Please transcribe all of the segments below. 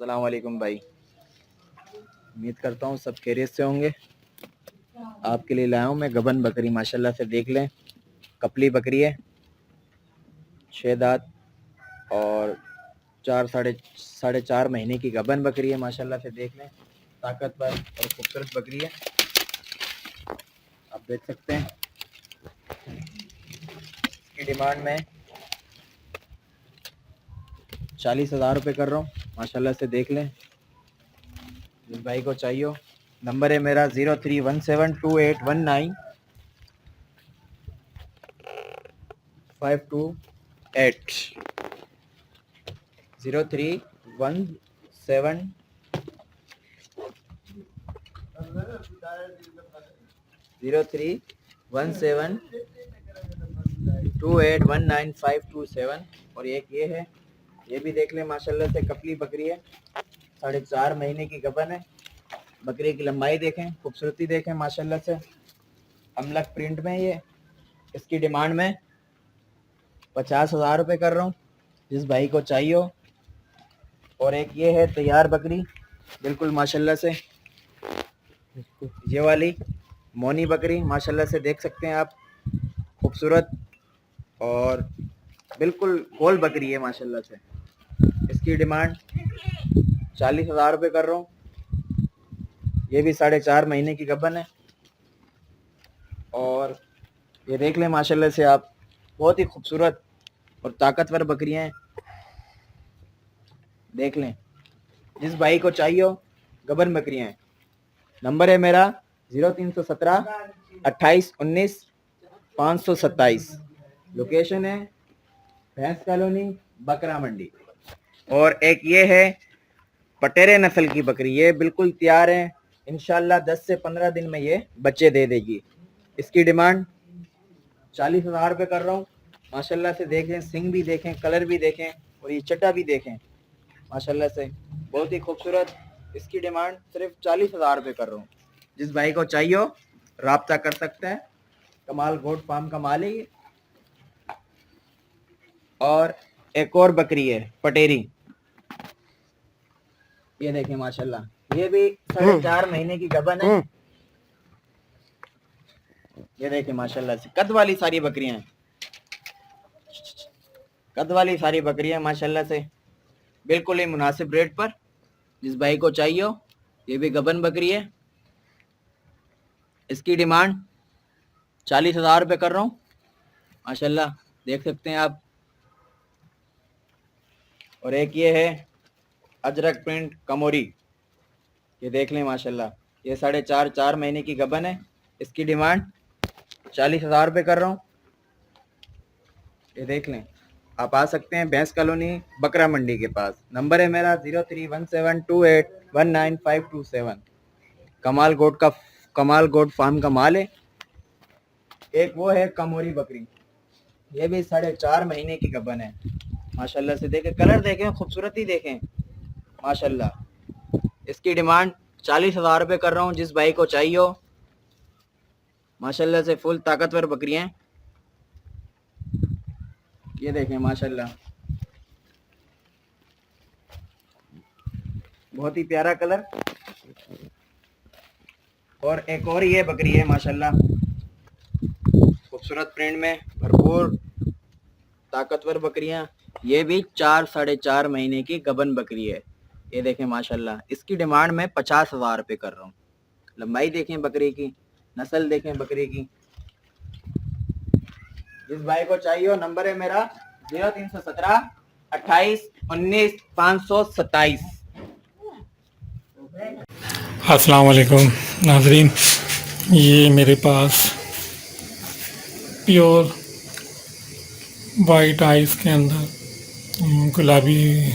अस्सलाम वालेकुम भाई। उम्मीद करता हूँ सब खैरियत से होंगे। आपके लिए लाया हूँ मैं गबन बकरी, माशाल्लाह से देख लें। कपली बकरी है, 6 दांत और साढ़े चार महीने की गबन बकरी है। माशाल्लाह से देख लें, ताकतवर और खूबसूरत बकरी है। आप देख सकते हैं। इसकी डिमांड में 40,000 रुपये कर रहा हूँ। माशाल्लाह से देख लें। जिस भाई को चाहिए हो, नंबर है मेरा 031728195228 0317 031728195227। और एक ये है, ये भी देख लें। माशाल्लाह से कपली बकरी है, 4.5 महीने की गबन है। बकरी की लंबाई देखें, खूबसूरती देखें। माशाल्लाह से अमलक प्रिंट में ये। इसकी डिमांड में 50,000 रुपये कर रहा हूँ, जिस भाई को चाहिए हो। और एक ये है तैयार बकरी, बिल्कुल माशाल्लाह से, ये वाली मोनी बकरी माशाल्लाह से देख सकते हैं आप। खूबसूरत और बिल्कुल गोल बकरी है माशाल्लाह से। इसकी डिमांड 40,000 रुपये कर रहा हूँ। ये भी 4.5 महीने की गबन है। और ये देख लें माशाल्लाह से आप, बहुत ही खूबसूरत और ताकतवर बकरियां हैं। देख लें, जिस भाई को चाहिए हो, गबन बकरियां हैं। नंबर है मेरा 0317 2819 527। लोकेशन है भैंस कॉलोनी, बकरा मंडी। और एक ये है पटेरे नस्ल की बकरी, ये बिल्कुल तैयार है। इंशाल्लाह 10 से 15 दिन में ये बच्चे दे देगी। इसकी डिमांड 40,000 रुपये कर रहा हूँ। माशाल्लाह से देखें, सिंग भी देखें, कलर भी देखें और ये चट्टा भी देखें। माशाल्लाह से बहुत ही खूबसूरत। इसकी डिमांड सिर्फ 40,000 रुपये कर रहा हूँ। जिस भाई को चाहिए हो, राब्ता कर सकते हैं। कमाल गोट फार्म का मालिक। और एक और बकरी है पटेरी, ये देखें माशाल्लाह, ये भी 4.5 महीने की गबन है। ये देखें माशाल्लाह से, कद वाली सारी बकरियां हैं, कद वाली सारी बकरियां माशाल्लाह से, बिल्कुल ही मुनासिब रेट पर। जिस भाई को चाहिए हो, ये भी गबन बकरी है। इसकी डिमांड 40,000 रुपये कर रहा हूँ। माशाल्लाह देख सकते हैं आप। और एक ये है अजरक प्रिंट कमोरी, ये देख लें माशाल्लाह, ये 4.5 महीने की गबन है। इसकी डिमांड 40,000 रुपये कर रहा हूँ। ये देख लें, आप आ सकते हैं भैंस कॉलोनी, बकरा मंडी के पास। नंबर है मेरा 031728195227। कमाल गोट फार्म का माल है। एक वो है कमोरी बकरी, ये भी 4.5 महीने की गबन है। माशाल्लाह से देखें, कलर देखें, खूबसूरती देखें माशाल्लाह। इसकी डिमांड 40,000 रुपये कर रहा हूँ। जिस भाई को चाहिए हो, माशाल्लाह से फुल ताकतवर बकरियां। ये देखें माशाल्लाह, बहुत ही प्यारा कलर। और एक और ये बकरी है माशाल्लाह, खूबसूरत प्रिंट में, भरपूर ताकतवर बकरियां। ये भी 4.5 महीने की गबन बकरी है। ये देखें माशाल्लाह, इसकी डिमांड में 50,000 रुपये कर रहा हूँ। लंबाई देखें बकरी की, नस्ल देखें बकरी की। जिस भाई को चाहिए हो, नंबर है मेरा 0317 2819 527। अस्सलाम वालेकुम नाजरीन, ये मेरे पास प्योर वाइट आइस के अंदर गुलाबी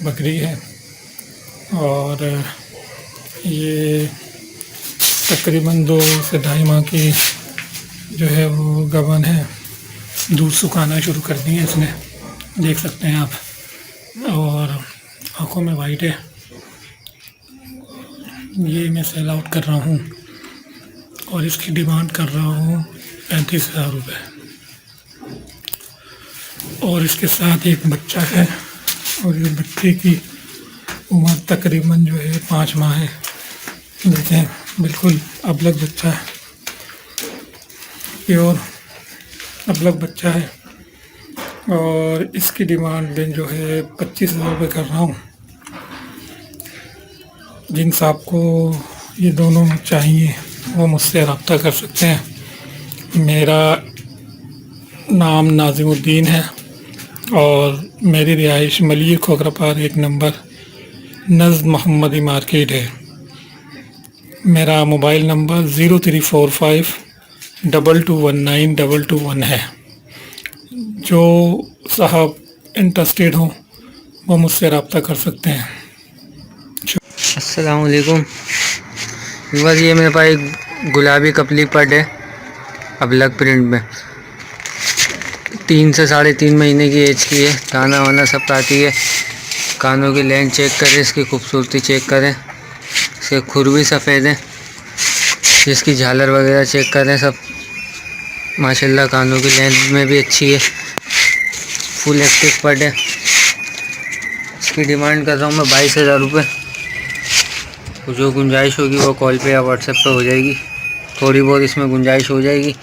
बकरी है। और ये तकरीबन 2 से 2.5 माह की जो है वो गबन है। दूध सुखाना शुरू कर दिए इसने, देख सकते हैं आप। और आँखों में वाइट है। ये मैं सेल आउट कर रहा हूँ और इसकी डिमांड कर रहा हूँ 35,000 रुपये। और इसके साथ एक बच्चा है और ये बच्चे की उम्र तकरीबन जो है 5 माह है। देखें बिल्कुल अबलग बच्चा है, प्योर अबलग बच्चा है। और इसकी डिमांड मैं जो है 25,000 रुपये कर रहा हूँ। जिन साहब को ये दोनों चाहिए वो मुझसे रब्ता कर सकते हैं। मेरा नाम नाज़िमुद्दीन है और मेरी रिहाइश मलिक खोखरापार 1 नंबर नज़्द मोहम्मदी मार्केट है। मेरा मोबाइल नंबर 0345 2219 221 है। जो साहब इंटरेस्टेड हों वो मुझसे रब्ता कर सकते हैं। अस्सलाम वालेकुम। बस ये मेरे पास एक गुलाबी कपली पड है अबलग प्रिंट में, 3 से 3.5 महीने की एज की है। दाना वाना सब खाती है। कानों की लेंथ चेक करें, इसकी खूबसूरती चेक करें, इसके खुर भी सफ़ेद हैं, इसकी झालर वगैरह चेक करें सब माशाल्लाह। कानों की लेंथ में भी अच्छी है, फुल एक्टिव पड है। इसकी डिमांड कर रहा हूँ मैं 22,000 रुपये। जो गुंजाइश होगी वो कॉल पे या व्हाट्सएप पे हो जाएगी। थोड़ी बहुत इसमें गुंजाइश हो जाएगी।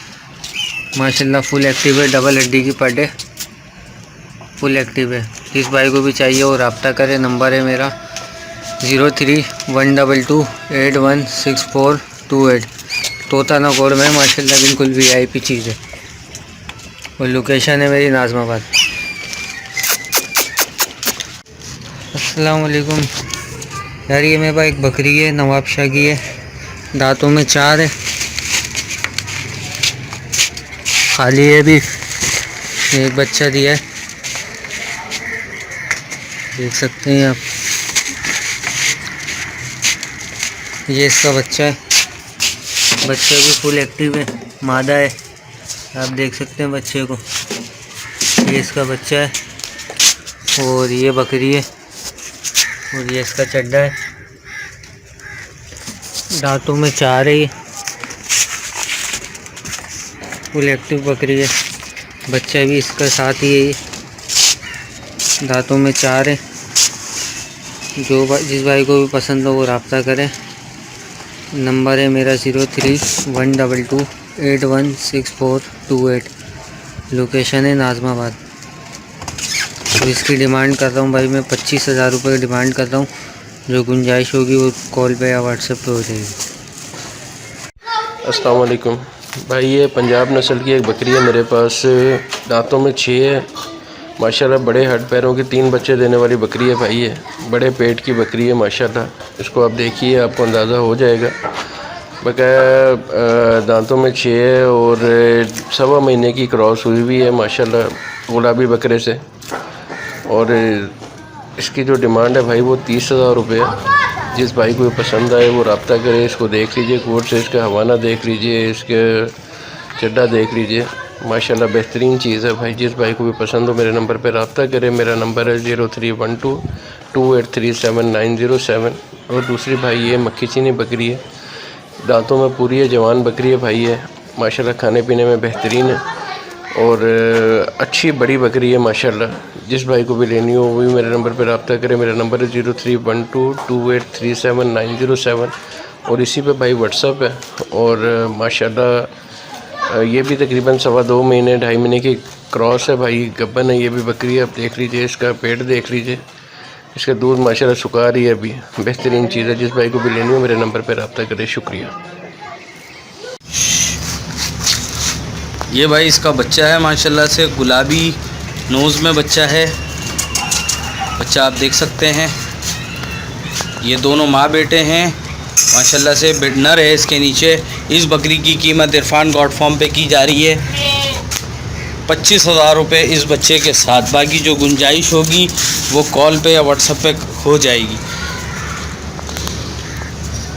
माशाल्लाह फुल एक्टिव है, डबल हड्डी की पड है, फुल एक्टिव है। जिस भाई को भी चाहिए वो रब्ता करे। नंबर है मेरा 031228 816428। तोता नगौर में माशाल्लाह बिल्कुल VIP चीज़ है। और लोकेशन है मेरी नाज़माबाद। अस्सलाम वालेकुम यार, ये मेरे पास एक बकरी है, नवाबशाह की है, दांतों में 4 है, खाली है भी। एक बच्चा दिया है, देख सकते हैं आप। ये इसका बच्चा है, बच्चा भी फुल एक्टिव है, मादा है, आप देख सकते हैं बच्चे को। ये इसका बच्चा है और ये बकरी है और ये इसका चड्डा है। दांतों में 4 है, ये फुल एक्टिव बकरी है। बच्चा भी इसका साथ ही है। ये दांतों में 4 है। जिस भाई को भी पसंद हो वो रब्ता करें। नंबर है मेरा 031228 816428। लोकेशन है नाज़माबाद। तो इसकी डिमांड कर रहा हूँ भाई मैं 25,000 रुपये की डिमांड कर रहा हूँ। जो गुंजाइश होगी वो कॉल पे या व्हाट्सएप पे हो जाएगी। अस्सलाम वालेकुम भाई, ये पंजाब नस्ल की एक बकरी है मेरे पास। दांतों में 6 है, माशाल्लाह बड़े हड पैरों की 3 बच्चे देने वाली बकरी है भाई। ये बड़े पेट की बकरी है माशाल्लाह। इसको आप देखिए, आपको अंदाज़ा हो जाएगा। बकाया दांतों में 6 है और 1.25 महीने की क्रॉस हुई हुई है माशाल्लाह गुलाबी बकरे से। और इसकी जो डिमांड है भाई वो 30,000 रुपये है। जिस भाई को पसंद आए वो रब्ता करे। इसको देख लीजिए, कोर्ट से इसका हवाना देख लीजिए, इसके चड्डा देख लीजिए, माशाल्लाह बेहतरीन चीज़ है भाई। जिस भाई को भी पसंद हो मेरे नंबर पर रब्ता करे। मेरा नंबर है 0312 2837 और दूसरी भाई ये मक्खी चीनी बकरी है, दांतों में पूरी है, जवान बकरी है भाई है माशाल्लाह। खाने पीने में बेहतरीन है और अच्छी बड़ी बकरी है माशाल्लाह। जिस भाई को भी लेनी हो वो भी मेरे नंबर पर रब्ता करें। मेरा नंबर है 0312 2837 और इसी पे भाई व्हाट्सअप है। और माशाल्लाह ये भी तकरीबन 2.25 महीने 2.5 महीने की क्रॉस है भाई, गब्बन है। ये भी बकरी है, आप देख लीजिए, इसका पेट देख लीजिए, इसका दूध माशाल्लाह सुखा रही है अभी, बेहतरीन चीज़ है। जिस भाई को भी लेनी हो मेरे नंबर पर रब्ता करें। शुक्रिया। ये भाई इसका बच्चा है माशाल्लाह से, गुलाबी नोज़ में बच्चा है। बच्चा आप देख सकते हैं। ये दोनों माँ बेटे हैं माशाल्लाह से। नर है इसके नीचे। इस बकरी की कीमत इरफान गॉड फॉर्म पे की जा रही है 25,000 रुपये इस बच्चे के साथ। बाकी जो गुंजाइश होगी वो कॉल पे या व्हाट्सएप पे हो जाएगी।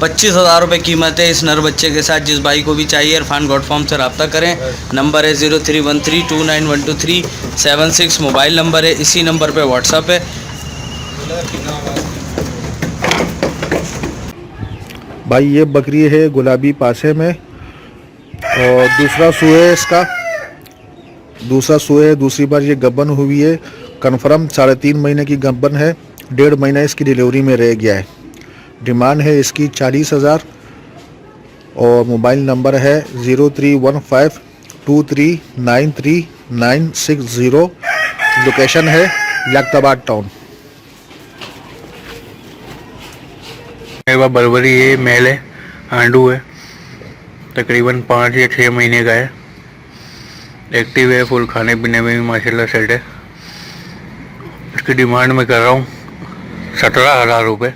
25,000 रुपये कीमत है इस नर बच्चे के साथ। जिस भाई को भी चाहिए इरफान गॉड फॉर्म से रब्ता करें। नंबर है 0313291236 मोबाइल नंबर है, इसी नंबर पे व्हाट्सएप है। भाई ये बकरी है गुलाबी पासे में और दूसरा सूए है इसका, दूसरा सूए है। दूसरी बार ये गब्बन हुई है कन्फर्म 3.5 महीने की गब्बन है, 1.5 महीना इसकी डिलीवरी में रह गया है। डिमांड है इसकी 40,000 और मोबाइल नंबर है 0315239390। लोकेशन है याकताबाद टाउन। बर्बरी ये मेल है, आंडू है, तकरीबन 5 या 6 महीने का है। एक्टिव है, फुल खाने पीने में भी माशाल्लाह सेट है। इसकी डिमांड मैं कर रहा हूँ 17,000 रुपये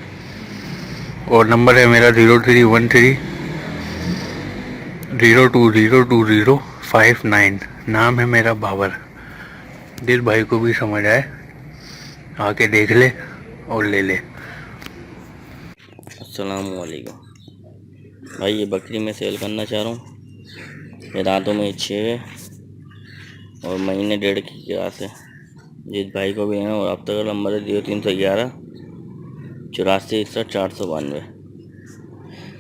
और नंबर है मेरा 0313020059। नाम है मेरा बाबर। जिस भाई को भी समझ आए आके देख ले और ले ले। अस्सलामुअलैकुम भाई, ये बकरी मैं सेल करना चाह रहा हूँ। ये दांतों में अच्छे है और महीने 1.5 की क्लास है। जिस भाई को भी है, और अब तक नंबर है 0311 84 492।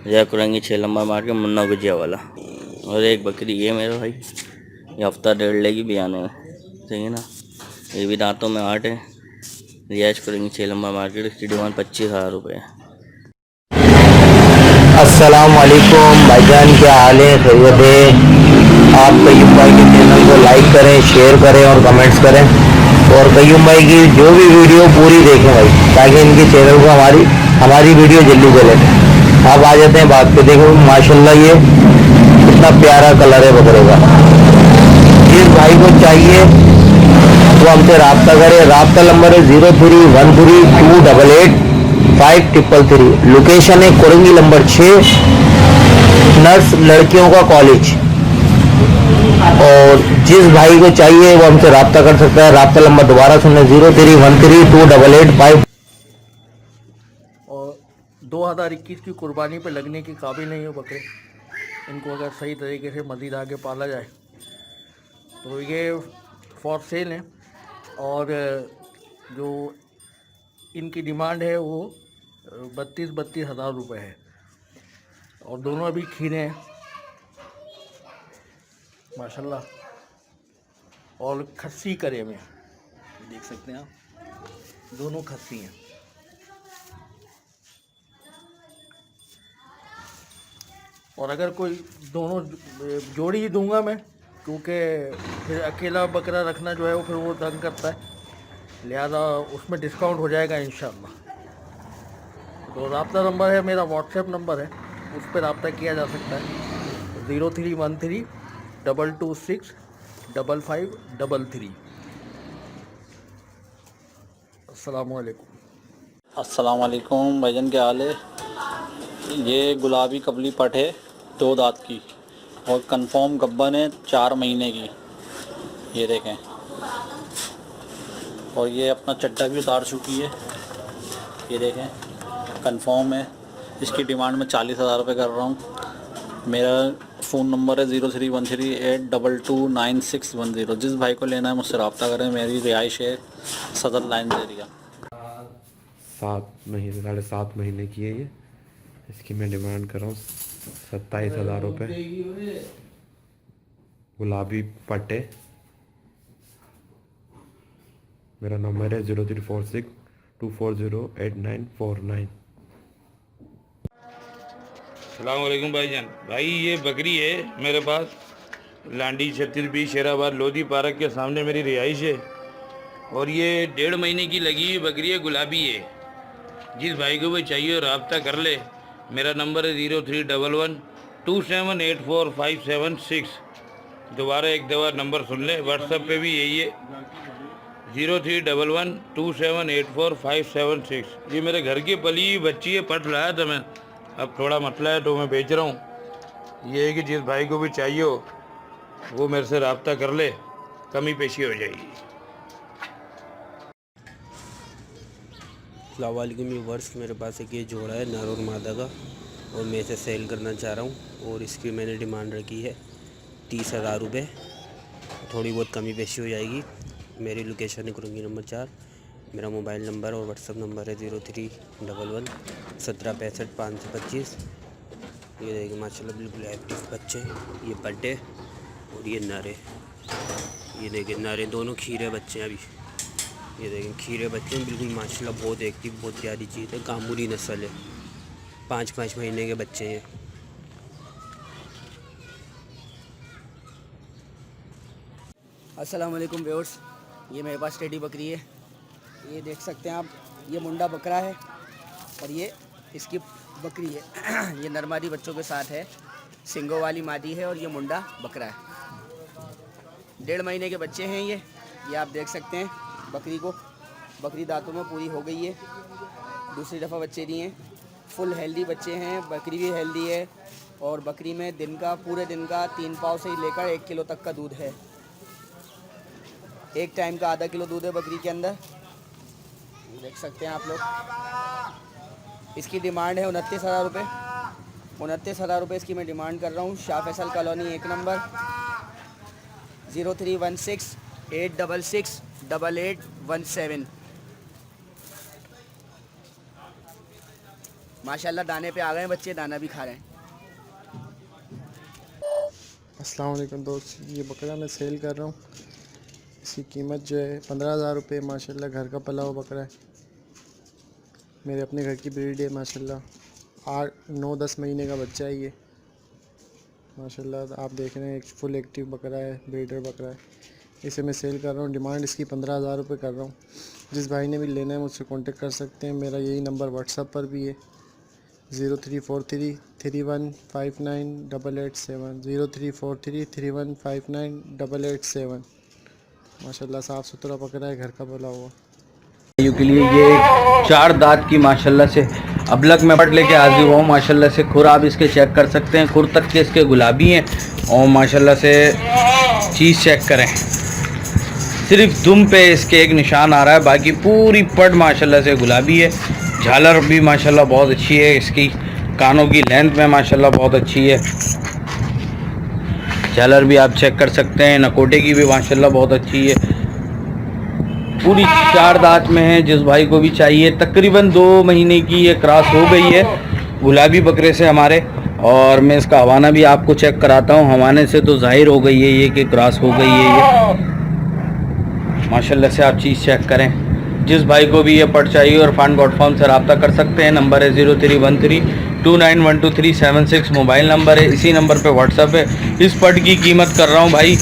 जय कुरंगी 6 नंबर मार के मुन्ना गुजिया वाला। और एक बकरी ये मेरा भाई, ये हफ्ता 1.5 लेगी भी आने में, सही है ना। ये भी दांतों में 8 है। रियाज कुरंगी 6 नंबर मार्केट। इसकी डिमांड 25,000 रुपये है। अस्सलामुअलैकुम भाईजान, क्या हाल है? खैरियत है? आप कयूम भाई के चैनल को लाइक करें, शेयर करें और कमेंट्स करें, और कयूम भाई की जो भी वीडियो पूरी देखें भाई, ताकि इनके चैनल को हमारी वीडियो जल्दी चले। आप आ जाते हैं बात पे। देखो माशाल्लाह ये कितना प्यारा कलर है बकरे का। जिस भाई को चाहिए वो हमसे रब्ता करे। रब्ता नंबर है 0313288533। लोकेशन है कोरंगी नंबर 6, नर्स लड़कियों का कॉलेज। और जिस भाई को चाहिए वो हमसे रब्ता कर सकता है। रब्ता नंबर दोबारा सुने 03132885। और 2021 की कुर्बानी पे लगने के काबिल नहीं हो बकरे। इनको अगर सही तरीके से मज़ीद आगे पाला जाए तो ये फॉर सेल है। और जो इनकी डिमांड है वो 32 हज़ार रुपये है। और दोनों अभी खीरे हैं माशाल्लाह, और खस्सी करे में देख सकते हैं आप, दोनों खस्सी हैं। और अगर कोई दोनों जोड़ी ही दूंगा मैं, क्योंकि फिर अकेला बकरा रखना जो है वो फिर वो तंग करता है, लिहाजा उसमें डिस्काउंट हो जाएगा इंशाल्लाह। तो रब्ता नंबर है मेरा, व्हाट्सएप नंबर है, उस पर रब्ता किया जा सकता है 031322655533। अस्सलामुअलैकुम। अस्सलाम वालेकुम भाईजान, क्या हाल है? ये गुलाबी कबली पट है, 2 दांत की और कंफर्म गब्बन है 4 महीने की। ये देखें, और ये अपना चड्डा भी उतार चुकी है। ये देखें, कंफर्म है। इसकी डिमांड में 40,000 रुपये कर रहा हूँ। मेरा फ़ोन नंबर है 031382299610। जिस भाई को लेना है मुझसे रब्ता करें। मेरी रिहाइश है सदर लाइन एरिया। 7.5 महीने की है ये। इसकी मैं डिमांड कर रहा हूँ 27,000 रुपये। गुलाबी पट्टे। मेरा नंबर है 034624084949। अस्सलामुअलैकुम भाईजान। भाई ये बकरी है मेरे पास, लांडी 36B शेराबाद लोधी पार्क के सामने मेरी रिहाइश है। और ये 1.5 महीने की लगी हुई बकरी है, गुलाबी है। जिस भाई को भी चाहिए रब्ता कर ले। मेरा नंबर है 0311278457 दोबारा एक दफ़ा नंबर सुन ले। व्हाट्सएप पे भी यही है 0311278457 ये मेरे घर की पली हुई बच्ची है, पट लाया था मैं, अब थोड़ा मसला है तो मैं बेच रहा हूँ। ये है कि जिस भाई को भी चाहिए हो वो मेरे से रब्ता कर ले, कमी पेशी हो जाएगी। अस्सलाम वालेकुम व्यूअर्स, मेरे पास एक ये जोड़ा है नर और मादा का, और मैं इसे सेल करना चाह रहा हूँ। और इसकी मैंने डिमांड रखी है 30,000 रुपये। थोड़ी बहुत कमी पेशी हो जाएगी। मेरी लोकेशन है कुरंगी नंबर 4। मेरा मोबाइल नंबर और व्हाट्सअप नंबर है 0311176525। ये देखिए माशाल्लाह बिल्कुल एक्टिव बच्चे। ये बड्डे और ये नर है। ये देखिए नर है, दोनों खीरे बच्चे हैं अभी। ये देखें खीरे बच्चे हैं, बिल्कुल माशाल्लाह बहुत एक्टिव, बहुत प्यारी चीज़ है। कामूरी नस्ल है, 5-5 महीने के बच्चे हैं। अस्सलाम वालेकुम व्यूअर्स, ये मेरे पास टेडी बकरी है। ये देख सकते हैं आप, ये मुंडा बकरा है और ये इसकी बकरी है। ये नरमादी बच्चों के साथ है, सिंगों वाली मादी है और ये मुंडा बकरा है। 1.5 महीने के बच्चे हैं ये आप देख सकते हैं बकरी को। बकरी दांतों में पूरी हो गई है, दूसरी दफ़ा बच्चे दिए हैं। फुल हेल्दी बच्चे हैं, बकरी भी हेल्दी है और बकरी में पूरे दिन का 3 पाव से लेकर 1 किलो तक का दूध है। एक टाइम का आधा किलो दूध है बकरी के अंदर, देख सकते हैं आप लोग। इसकी डिमांड है 29,000 रुपये। 29,000 रुपये इसकी मैं डिमांड कर रहा हूँ। Shah Faisal colony 1 number, 0316-866-8817। माशाल्लाह दाने पे आ गए बच्चे, दाना भी खा रहे हैं। अस्सलाम वालेकुम दोस्त, ये बकरा मैं सेल कर रहा हूँ। इसकी कीमत जो है 15,000 रुपये। माशाल्लाह घर का पला हुआ बकरा है, मेरे अपने घर की ब्रीड है। माशाल्लाह 8-9-10 महीने का बच्चा है ये। माशाल्लाह आप देख रहे हैं एक फुल एक्टिव बकरा है, ब्रीडर बकरा है। इसे मैं सेल कर रहा हूँ, डिमांड इसकी 15,000 रुपये कर रहा हूँ। जिस भाई ने भी लेना है मुझसे कांटेक्ट कर सकते हैं। मेरा यही नंबर व्हाट्सएप पर भी है, 0343-3159-887, 0343-3159-887। माशाल्लाह साफ़ सुथरा बकरा है, घर का बोला हुआ। के लिए ये 4 दांत की माशाल्लाह से अबलक में पट लेके हाजिर हुआ हूँ। माशाल्लाह से खुर आप इसके चेक कर सकते हैं, खुर तक के इसके गुलाबी हैं और माशाल्लाह से चीज़ चेक करें, सिर्फ दुम पे इसके एक निशान आ रहा है, बाकी पूरी पट माशाल्लाह से गुलाबी है। झालर भी माशाल्लाह बहुत अच्छी है इसकी, कानों की लेंथ में माशाल्लाह बहुत अच्छी है। झालर भी आप चेक कर सकते हैं, नकोटे की भी माशाल्लाह बहुत अच्छी है। पूरी 4 दांत में है। जिस भाई को भी चाहिए, तकरीबन 2 महीने की ये क्रॉस हो गई है गुलाबी बकरे से हमारे। और मैं इसका हवाना भी आपको चेक कराता हूँ। हवाने से तो जाहिर हो गई है ये कि क्रॉस हो गई है ये। माशाल्लाह से आप चीज़ चेक करें। जिस भाई को भी ये पट चाहिए और फंड गॉड फॉर्म से रब्ता कर सकते हैं। नंबर है 0313291236, मोबाइल नंबर है, इसी नंबर पे व्हाट्सअप है। इस पट की कीमत कर रहा हूँ भाई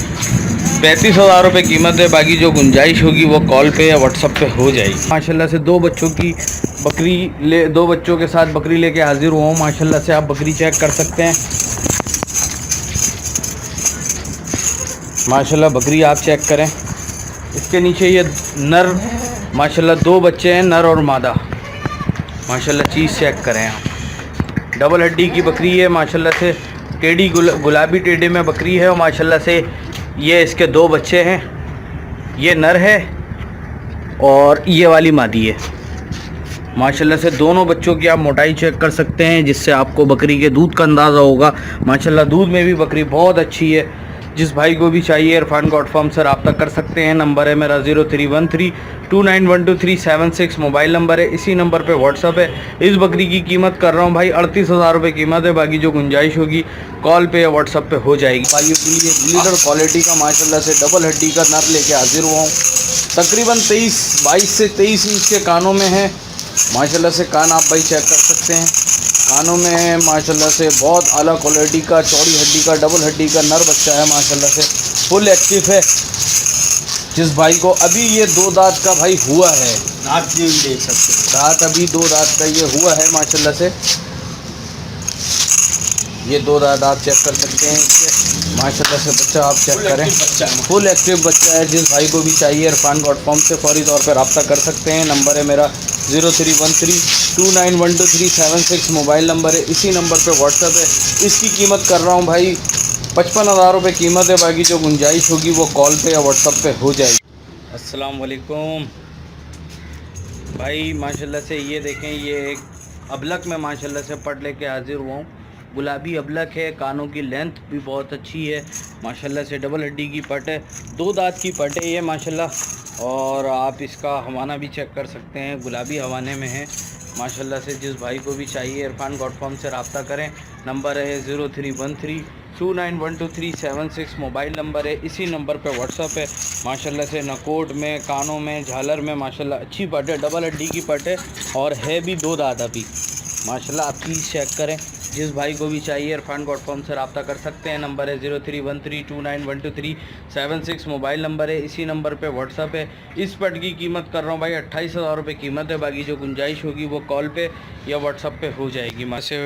35,000 रुपये कीमत है, बाकी जो गुंजाइश होगी वो कॉल पे या व्हाट्सअप पे हो जाएगी। माशाल्लाह से 2 बच्चों के साथ बकरी लेके हाजिर हुआ हूँ। माशाल्लाह से आप बकरी चेक कर सकते हैं। माशाल्लाह बकरी आप चेक करें। इसके नीचे ये नर माशाल्लाह 2 बच्चे हैं, नर और मादा। माशाल्लाह चीज़ चेक करें आप। डबल हड्डी की बकरी है माशाल्लाह से, टेडी गुलाबी टेडे में बकरी है और माशाल्लाह से ये इसके 2 बच्चे हैं। ये नर है और ये वाली मादी है। माशाल्लाह से दोनों बच्चों की आप मोटाई चेक कर सकते हैं, जिससे आपको बकरी के दूध का अंदाज़ा होगा। माशाल्लाह दूध में भी बकरी बहुत अच्छी है। जिस भाई को भी चाहिए इरफान गॉड फॉर्म से रब्ता कर सकते हैं। नंबर है मेरा 0313291236, मोबाइल नंबर है, इसी नंबर पे व्हाट्सअप है। इस बकरी की कीमत कर रहा हूँ भाई 38,000 रुपये कीमत है, बाकी जो गुंजाइश होगी कॉल पे या व्हाट्सअप पे हो जाएगी। भाइयों के लिए लीडर क्वालिटी का माशाल्लाह से डबल हड्डी का नर लेके हाजिर हुआ हूँ। तकरीबन 22 से 23 इंच के कानों में है। माशाल्लाह से कान आप भाई चेक कर सकते हैं। कानों में माशाल्लाह से बहुत आला क्वालिटी का चौड़ी हड्डी का डबल हड्डी का नर बच्चा है। माशाल्लाह से फुल एक्टिव है। जिस भाई को अभी ये 2 दांत का भाई हुआ है, दांत भी देख सकते हैं, दांत अभी 2 दांत का ये हुआ है। माशाल्लाह से ये 2 दांत आप चेक कर सकते हैं इसके। माशाल्लाह से बच्चा आप चेक करें, फुल एक्टिव बच्चा है। जिस भाई को भी चाहिए इरफान गॉड फॉर्म से फौरी तौर पर रब्ता कर सकते हैं। नंबर है मेरा 0313291236, मोबाइल नंबर है, इसी नंबर पे व्हाट्सअप है। इसकी कीमत कर रहा हूँ भाई 55,000 रुपये कीमत है, बाकी जो गुंजाइश होगी वो कॉल पे या व्हाट्सअप पे हो जाएगी। अस्सलाम वालेकुम भाई, माशाल्लाह से ये देखें, ये एक अबलक में माशाल्लाह से पट लेके हाजिर हुआ हूँ। गुलाबी अबलक है, कानों की लेंथ भी बहुत अच्छी है। माशाल्लाह से डबल हड्डी की पट है, 2 दांत की पट है ये माशाल्लाह। और आप इसका हवाना भी चेक कर सकते हैं, गुलाबी हवाने में है माशाल्लाह से। जिस भाई को भी चाहिए इरफान गॉड फॉर्म से रब्ता करें। नंबर है 291237 मोबाइल नंबर है। इसी नंबर पे व्हाट्सअप है। माशाल्लाह से नकोट में, कानों में, झालर में माशाल्लाह अच्छी पट है, डबल हड्डी की पट है और है भी 2 दांत अभी माशाल्लाह। आप चीज़ चेक करें। जिस भाई को भी चाहिए इरफान गॉड फार्म से रब्ता कर सकते हैं। नंबर है 0313291237 मोबाइल नंबर है। इसी नंबर पे व्हाट्सअप है। इस पट की कीमत कर रहा हूँ भाई 28,000 रुपये कीमत है। बाकी जो गुंजाइश होगी वो कॉल पे या व्हाट्सअप पे हो जाएगी। मासे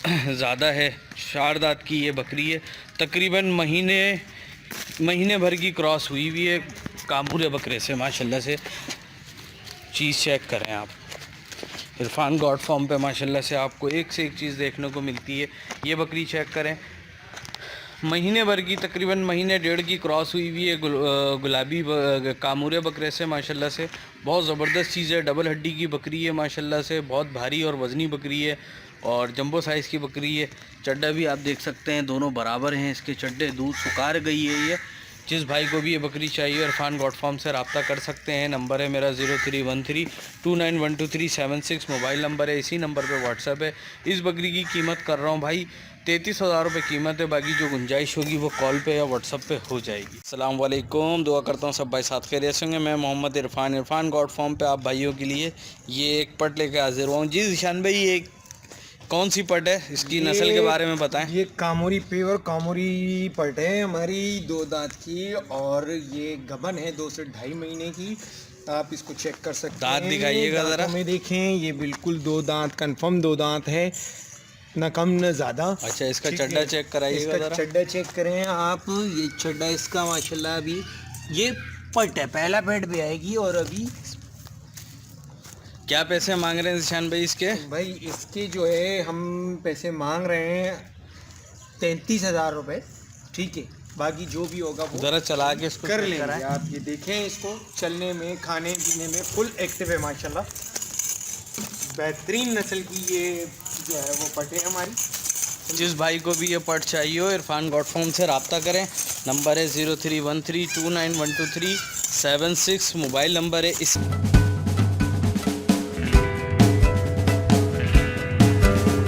ज़्यादा है, 4 दांत की ये बकरी है। तकरीबन महीने भर की क्रॉस हुई हुई है काबूल बकरे से माशाल्लाह से। चीज़ चेक करें आप। इरफान गॉड फार्म पे माशाल्लाह से आपको एक से एक चीज़ देखने को मिलती है। ये बकरी चेक करें, महीने भर की, तकरीबन महीने 1.5 की क्रॉस हुई हुई है गुलाबी कामूरे बकरे से माशाल्लाह से। बहुत ज़बरदस्त चीज़ है। डबल हड्डी की बकरी है माशाल्लाह से। बहुत भारी और वज़नी बकरी है और जंबो साइज़ की बकरी है। चड्डा भी आप देख सकते हैं, दोनों बराबर हैं इसके चड्डे। दूध सुकार गई है ये। जिस भाई को भी ये बकरी चाहिए इरफान गॉड फार्म से रब्ता कर सकते हैं। नंबर है मेरा 0313291237 मोबाइल नंबर है। इसी नंबर पे व्हाट्सअप है। इस बकरी की कीमत कर रहा हूँ भाई 33,000 रुपये कीमत है। बाकी जो गुंजाइश होगी वो कॉल पे या व्हाट्सअप पे हो जाएगी। अस्सलाम वालेकुम, दुआ करता हूँ सब भाई साथ खैरियत से होंगे। मैं मोहम्मद इरफान गॉड फार्म पे आप भाइयों के लिए ये एक पट लेकर हाजिर हुआ हूँ। जी ज़िशान भाई, ये कौन सी पट है? इसकी नस्ल के बारे में बताएं। ये कामोरी प्योर कामोरी पट है हमारी, 2 दांत की और ये गबन है 2 से 2.5 महीने की। आप इसको चेक कर सकते हैं। दांत दिखाइएगा ज़रा। में देखें, ये बिल्कुल 2 दांत कंफर्म 2 दांत है, ना कम न ज़्यादा। अच्छा, इसका चड्डा चेक कराइएगा ज़रा। चड्डा चेक करें आप। ये चड्डा इसका माशाल्लाह अभी ये पट है, पहला पेट भी आएगी। और अभी क्या पैसे मांग रहे हैं ज़िशान भाई इसके? भाई इसके जो है हम पैसे मांग रहे हैं 33,000 रुपये, ठीक है। बाकी जो भी होगा वो ज़रा चला के इसको कर लेंगे। आप ये देखें, इसको चलने में, खाने पीने में फुल एक्टिव है माशाल्लाह। बेहतरीन नस्ल की ये जो है वो पट है हमारी। जिस भाई को भी ये पट चाहिए हो इरफान गॉड फार्म से रब्ता करें। नंबर है 0313291237 मोबाइल नंबर है। इस